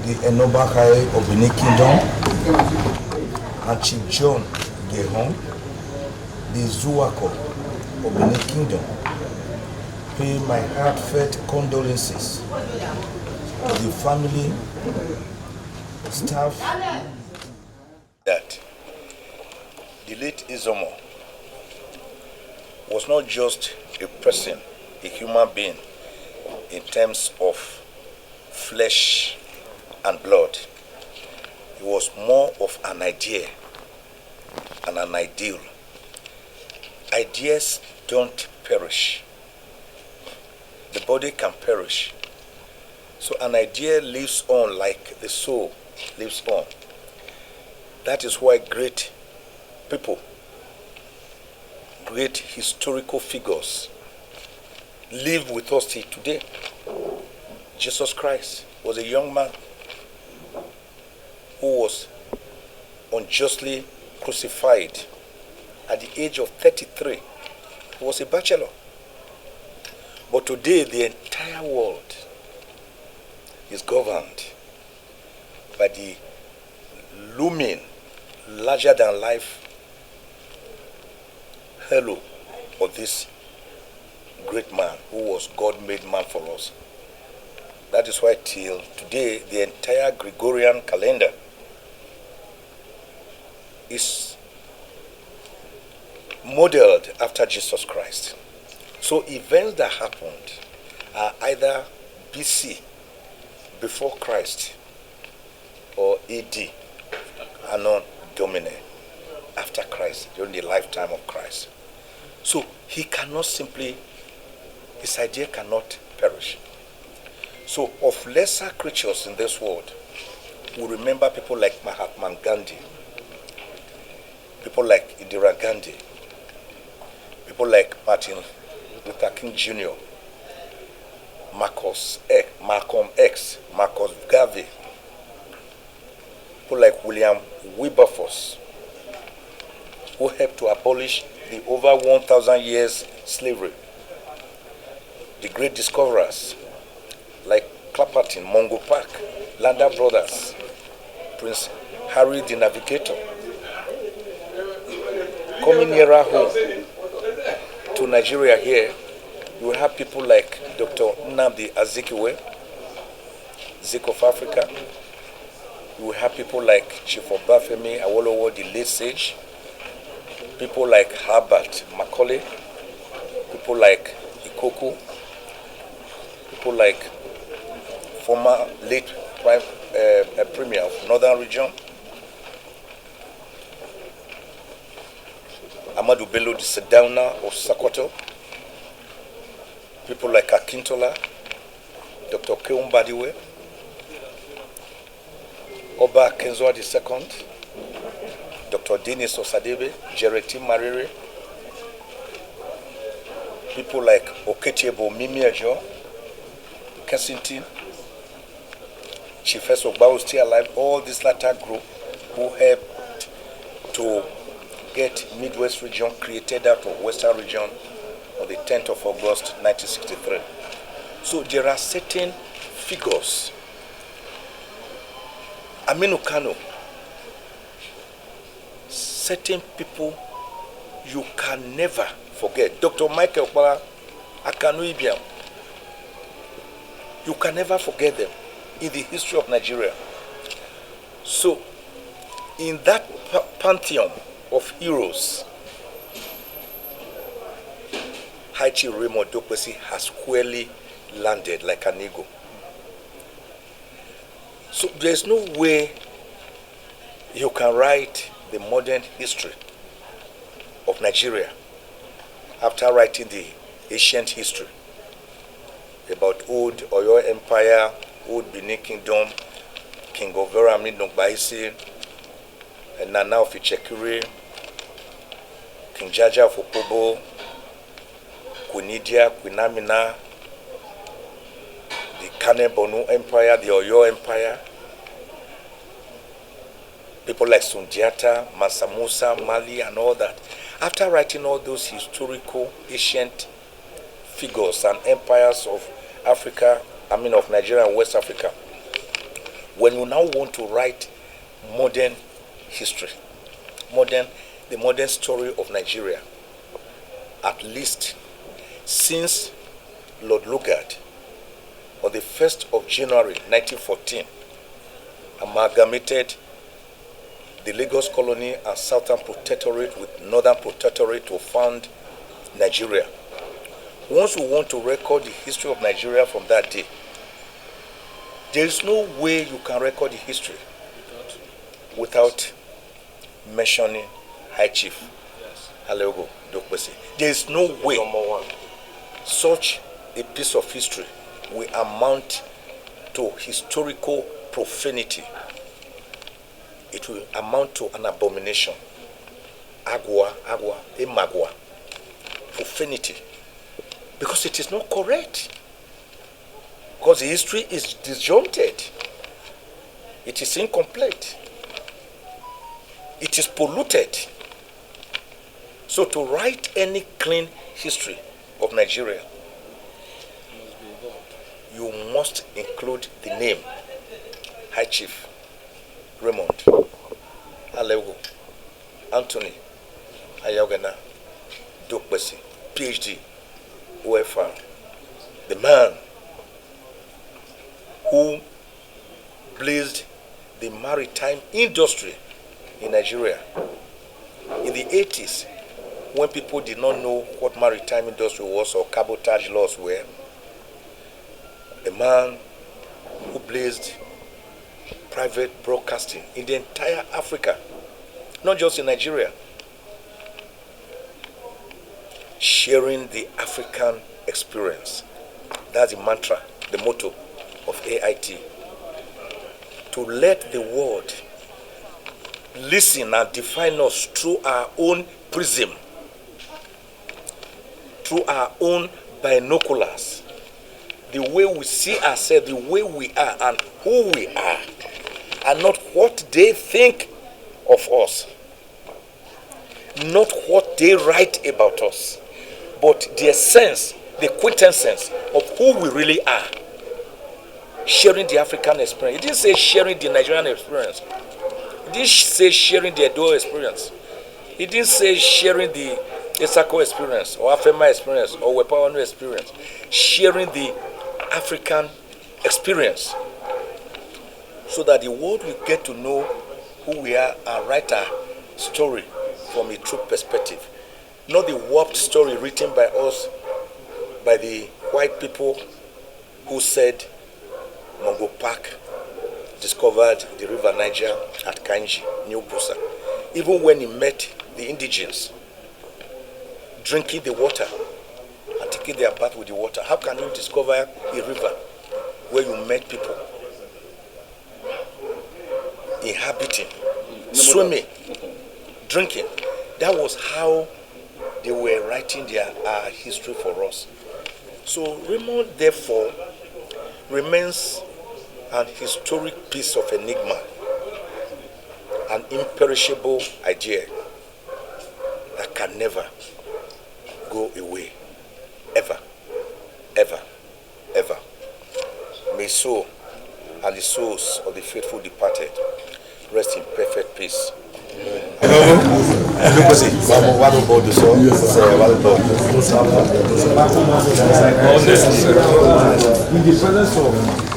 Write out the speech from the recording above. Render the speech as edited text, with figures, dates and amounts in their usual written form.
the Enobakai of Benin Kingdom, and Chief John Gehon, the Zuwako of Benin Kingdom, pay my heartfelt condolences to the family, staff. That the late Izomo was not just a person, a human being, in terms of flesh and blood. He was more of an idea and an ideal. Ideas don't perish. The body can perish. So an idea lives on like the soul lives on. That is why great people, great historical figures live with us till today. Jesus Christ was a young man who was unjustly crucified at the age of 33. He was a bachelor. But today the entire world is governed by the looming, larger than life halo of this great man who was God-made man for us. That is why till today the entire Gregorian calendar is modeled after Jesus Christ. So events that happened are either BC, before Christ, or AD, Anno Domini, after Christ, during the lifetime of Christ. So he cannot simply, his idea cannot perish. So of lesser creatures in this world, we remember people like Mahatma Gandhi, people like Indira Gandhi, people like Martin Luther King Jr., Malcolm X, Marcus Garvey, people like William Wilberforce, who helped to abolish the over 1,000 years slavery. The great discoverers like Clapperton, Mungo Park, Landa Brothers, Prince Harry the Navigator. Coming nearer home to Nigeria here, you will have people like Dr. Nnamdi Azikiwe, Zik of Africa. You will have people like Chief Obafemi Awolowo, the late sage. People like Herbert Macaulay. People like Ikoku. People like former late Premier of Northern Region, Amadou Bello the Sedona of Sokoto. People like Akintola, Dr. Keum Badiwe, Oba Kenzwa II, Dr. Denis Osadebe, Jereti Mariri, people like Oketiebo Mimiejo, Kensington, Chief Ogba was still alive. All this latter group who helped to get Midwest region created out of Western region on the 10th of August 1963. So there are certain figures. Aminu Kano, certain people you can never forget. Dr. Michael Okpala, Akanu Ibiam, you can never forget them in the history of Nigeria. So, in that pantheon of heroes, High Chief Raymond Dokpesi has squarely landed like an eagle. So there's no way you can write the modern history of Nigeria after writing the ancient history about old Oyo Empire, old Benin Kingdom, King of Veramni Nogbaisi, and Nana of Ichekiri, King Jaja of Opobo, Kunidia, Kwinamina, the Kane Bonu Empire, the Oyo Empire, people like Sundiata, Mansa Musa, Mali, and all that. After writing all those historical, ancient figures and empires of Africa, of Nigeria and West Africa, When you now want to write modern history, the modern story of Nigeria, at least since Lord Lugard on the 1st of January 1914 amalgamated the Lagos colony and Southern Protectorate with Northern Protectorate to found Nigeria. Once we want to record the history of Nigeria from that day, there is no way you can record the history without mentioning High Chief Aleogo Dokpesi. There is no way such a piece of history will amount to historical profanity. It will amount to an abomination. Agua, emagua, profanity. Because it is not correct. Because the history is disjointed. It is incomplete. It is polluted. So to write any clean history of Nigeria, you must include the name High Chief Raymond Aleogo Anthony Ayogana Dokpesi, PhD, OFR, the man who blazed the maritime industry in Nigeria in the 80s, when people did not know what maritime industry was or cabotage laws were. The man who blazed private broadcasting in the entire Africa, not just in Nigeria, sharing the African experience. That's the mantra, the motto of AIT. To let the world listen and define us through our own prism, through our own binoculars, the way we see ourselves, the way we are and who we are, and not what they think of us, not what they write about us, but the essence, the quintessence of who we really are. Sharing the African experience. It didn't say sharing the Nigerian experience. It didn't say sharing the Edo experience. It didn't say sharing the Esako experience or Afema experience or Wepawanu experience. Sharing the African experience so that the world will get to know who we are and write our story from a true perspective. Not the warped story written by us, by the white people who said Mongo Park discovered the river Niger at Kainji, New Busa. Even when he met the indigenes, drinking the water and taking their bath with the water, how can you discover a river where you met people inhabiting, swimming, drinking? That was how they were writing their history for us. So Raymond, therefore, remains an historic piece of enigma, an imperishable idea that can never go away, ever, ever, ever. May so and the souls of the faithful departed rest in perfect peace. In the presence of